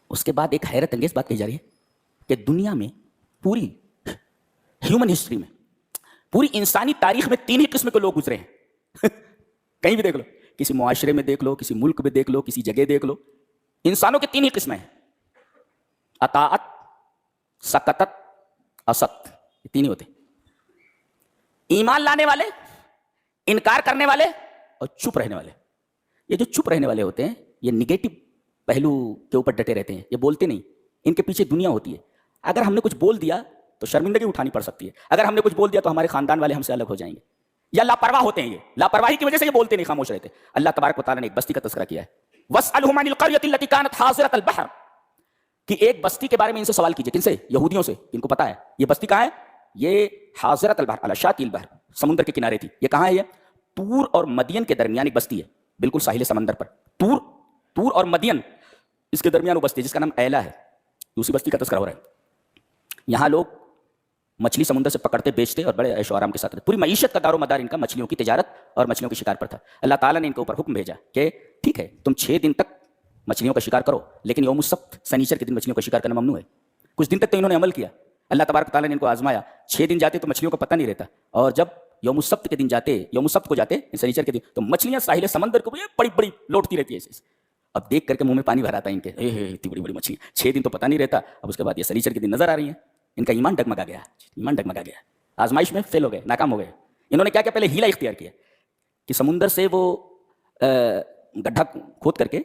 اس کے بعد ایک حیرت انگیز بات کہی جا رہی ہے کہ دنیا میں پوری ہیومن ہسٹری میں پوری انسانی تاریخ میں 3 ہی قسم کے لوگ گزرے ہیں کہیں بھی دیکھ لو، کسی معاشرے میں دیکھ لو، کسی ملک میں دیکھ لو، کسی جگہ دیکھ لو، انسانوں کی 3 ہی قسمیں ہیں، اطاعت، سکتت، اسط، یہ 3 ہی ہوتے ہیں، ایمان لانے والے، انکار کرنے والے اور چپ رہنے والے۔ یہ جو چپ رہنے والے ہوتے ہیں یہ نگیٹو پہلو کے اوپر ڈٹے رہتے ہیں، یہ بولتے نہیں، ان کے پیچھے دنیا ہوتی ہے۔ اگر ہم نے کچھ بول دیا تو شرمندگی اٹھانی پڑ سکتی ہے، اگر ہم نے کچھ بول دیا تو ہمارے خاندان والے ہم سے الگ ہو جائیں گے، یا لاپرواہ ہوتے ہیں، یہ لاپرواہی کی وجہ سے یہ بولتے نہیں، خاموش رہتے۔ اللہ تبارک و تعالیٰ نے ایک بستی کا تذکرہ کیا ہے، وَاسْأَلْهُمْ عَنِ الْقَرْيَةِ الَّتِي كَانَتْ حَاضِرَةَ الْبَحْرِ، کہ ایک بستی کے بارے میں ان سے سوال کیجئے، کن سے؟ یہودیوں سے، ان کو پتا ہے یہ بستی کہاں ہے، یہ حاضرۃ البحر علی شاطئ البحر، سمندر کے کنارے تھی۔ یہ کہاں ہے؟ یہ طور اور مدین کے درمیان ایک بستی ہے، بالکل ساحل سمندر پر، طور اور مدین اس کے درمیان وہ بستی ہے جس کا نام ایلا ہے، اسی بستی کا تذکرہ ہو رہا ہے۔ یہاں لوگ مچھلی سمندر سے پکڑتے، بیچتے اور بڑے عیش و آرام کے ساتھ رہتے، پوری معیشت کا دار و مدار ان کا مچھلیوں کی تجارت اور مچھلیوں کے شکار پر تھا۔ اللہ تعالیٰ نے ان کے اوپر حکم بھیجا کہ ٹھیک ہے تم 6 دن تک مچھلیوں کا شکار کرو، لیکن یوم السبت، سنیچر کے دن مچھلیوں کا شکار کرنا ممنوع ہے۔ کچھ دن تک تو انہوں نے عمل کیا، اللہ تبارک تعالیٰ نے ان کو آزمایا، 6 دن جاتے تو مچھلیوں کا پتہ نہیں رہتا، اور جب یوم السبت کے دن جاتے، یوم السبت کو جاتے سنیچر کے دن، تو مچھلیاں ساحل سمندر کو بڑی بڑی لوٹتی رہتی ہے ایسے۔ اب دیکھ کر کے منہ میں پانی بھر آتا ہے ان کے، اتنی بڑی بڑی مچھلیاں، 6 دن تو پتہ نہیں رہتا، اب اس کے بعد یہ سنیچر کے دن نظر آ رہی ہیں، ان کا ایمان ڈگمگا گیا، ایمان ڈگمگا گیا، آزمائش میں فیل ہو گئے، ناکام ہو گئے۔ انہوں نے کیا کیا؟ پہلے ہیلا اختیار کیا کہ سمندر سے وہ گڈھا کھود کر کے،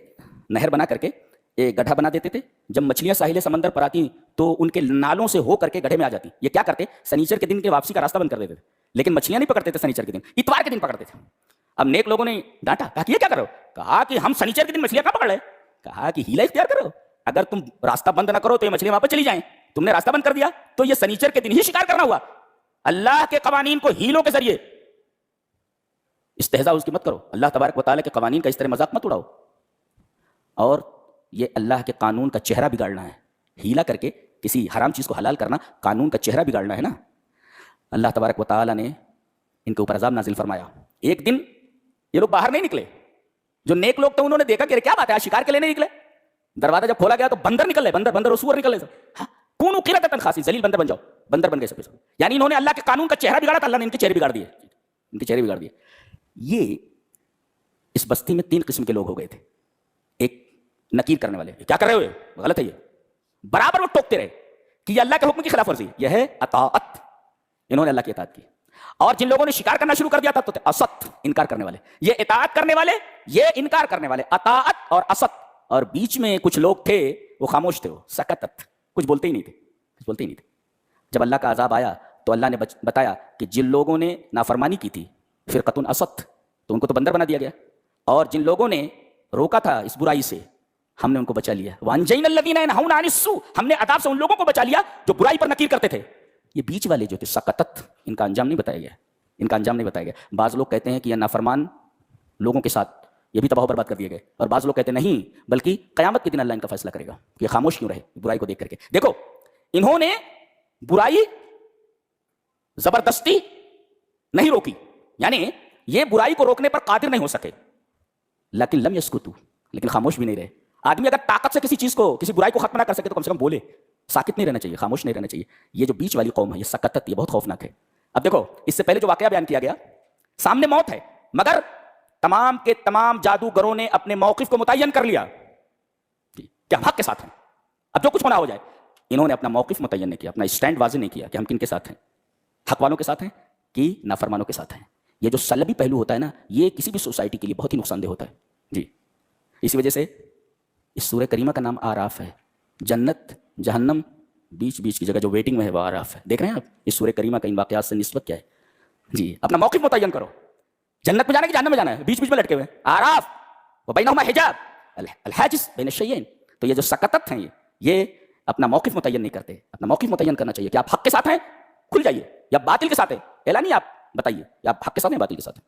نہر بنا کر کے ایک گڈھا بنا دیتے تھے، جب مچھلیاں ساحل سمندر پر آتی تو ان کے نالوں سے ہو کر کے گڈھے میں آ جاتی۔ یہ کیا کرتے؟ سنیچر کے دن کے واپسی کا راستہ بند کر دیتے تھے، لیکن مچھلیاں نہیں پکڑتے تھے سنیچر کے دن، اتوار کے دن پکڑتے تھے۔ اب نیک لوگوں نے ڈانٹا، کہا کہ یہ کیا کرو؟ کہا کہ ہم سنیچر کے دن مچھلیاں کہاں پکڑ رہے؟ کہا کہ ہیلا اختیار کرو، اگر تم راستہ بند نہ کرو تو یہ مچھلیاں واپس چلی جائیں، تم نے راستہ بند کر دیا تو یہ سنیچر کے دن ہی شکار کرنا ہوا۔ اللہ کے قوانین کو ہیلوں کے ذریعے استہزاء اس کی مت کرو، اللہ تبارک و تعالیٰ کے قوانین کا اس طرح مذاق مت اڑاؤ۔ اور یہ اللہ کے قانون کا چہرہ بگاڑنا ہے، ہیلا کر کے کسی حرام چیز کو حلال کرنا قانون کا چہرہ بگاڑنا ہے نا۔ اللہ تبارک و تعالیٰ نے ان کے اوپر عذاب نازل فرمایا۔ ایک دن یہ لوگ باہر نہیں نکلے، جو نیک لوگ تھے انہوں نے دیکھا کہ کیا بات ہے، آج شکار کے لیے نہیں نکلے، دروازہ جب کھولا گیا تو بندر نکل رہے، بندر اور سور نکل رہے، کونوا قردۃ خاسئین، ذلیل بندر بن جاؤ، بندر بن گئے سب۔ یعنی انہوں نے اللہ کے قانون کا چہرہ بگاڑا تو اللہ نے ان کے چہرے بگاڑ دیے، ان کے چہرے بگاڑ دیے۔ یہ اس بستی میں 3 قسم کے لوگ ہو گئے تھے۔ ایک نکیر کرنے والے، کیا کر رہے ہوئے، غلط ہے، یہ برابر وہ ٹوکتے رہے کہ یہ اللہ کے حکم کی خلاف ورزی، یہ ہے اطاعت، انہوں نے اللہ کی اطاعت کی۔ اور جن لوگوں نے شکار کرنا شروع کر دیا تھا تو اسط، انکار کرنے والے، یہ اطاعت کرنے والے، یہ انکار کرنے والے، اطاعت اور اسط۔ اور بیچ میں کچھ لوگ تھے وہ خاموش تھے، وہ سکتت، کچھ بولتے ہی نہیں تھے، کچھ بولتے ہی نہیں تھے۔ جب اللہ کا عذاب آیا تو اللہ نے بتایا کہ جن لوگوں نے نافرمانی کی تھی، فرقۃ اسط، تو ان کو تو بندر بنا دیا گیا، اور جن لوگوں نے روکا تھا اس برائی سے ہم نے ان کو بچا لیا۔ وَأَنجَيْنَا الَّذِينَ يَنْهَوْنَ عَنِ السُّوءِ، ہم نے عذاب سے ان لوگوں کو بچا لیا جو برائی پر نکیر کرتے تھے۔ یہ بیچ والے جو تھے سکتت، ان کا انجام نہیں بتایا گیا، ان کا انجام نہیں بتایا گیا۔ بعض لوگ کہتے ہیں کہ یہ نافرمان لوگوں کے ساتھ یہ بھی تباہ و برباد کر دیے گئے، اور بعض لوگ کہتے ہیں نہیں، بلکہ قیامت کے دن اللہ ان کا فیصلہ کرے گا کہ خاموش کیوں رہے برائی کو دیکھ کر کے۔ دیکھو انہوں نے برائی زبردستی نہیں روکی، یعنی یہ برائی کو روکنے پر قادر نہیں ہو سکے، لیکن لم یسکتوا، لیکن خاموش بھی نہیں رہے۔ آدمی اگر طاقت سے کسی چیز کو، کسی برائی کو ختم نہ کر سکے تو کم سے کم بولے، ساکت نہیں رہنا چاہیے، خاموش نہیں رہنا چاہیے۔ یہ جو بیچ والی قوم ہے یہ سکتت، یہ بہت خوفناک ہے۔ اب دیکھو اس سے پہلے جو واقعہ بیان کیا گیا، سامنے موت ہے مگر تمام کے تمام جادوگروں نے اپنے موقف کو متعین کر لیا کہ ہم حق کے ساتھ ہیں، اب جو کچھ ہونا ہو جائے۔ انہوں نے اپنا موقف متعین نہیں کیا، اپنا اسٹینڈ واضح نہیں کیا کہ ہم کن کے ساتھ ہیں، حق والوں کے ساتھ ہیں کہ نافرمانوں کے ساتھ ہیں۔ یہ جو سلبی پہلو ہوتا ہے نا، یہ کسی بھی سوسائٹی کے لیے بہت ہی نقصان دہ ہوتا ہے جی۔ اسی وجہ سے اس سورہ کریمہ کا نام آراف ہے، جنت جہنم بیچ کی جگہ جو ویٹنگ میں ہے وہ آراف ہے۔ دیکھ رہے ہیں آپ اس سورہ کریمہ کا ان واقعات سے نسبت کیا ہے جی۔ اپنا موقف متعین کرو، جنت میں جانا کہ جہنم میں جانا ہے، بیچ میں لٹکے ہوئے آراف، وبینہما حجاب الحاجز بین الشیئین۔ تو یہ جو سکتت ہیں یہ اپنا موقف متعین نہیں کرتے، اپنا موقف متعین کرنا چاہیے کہ آپ حق کے ساتھ ہیں، کھل جائیے، یا باطل کے ساتھ ہیں، اعلان نہیں، آپ بتائیے یا آپ حق کے ساتھ ہیں باطل کے ساتھ ہیں۔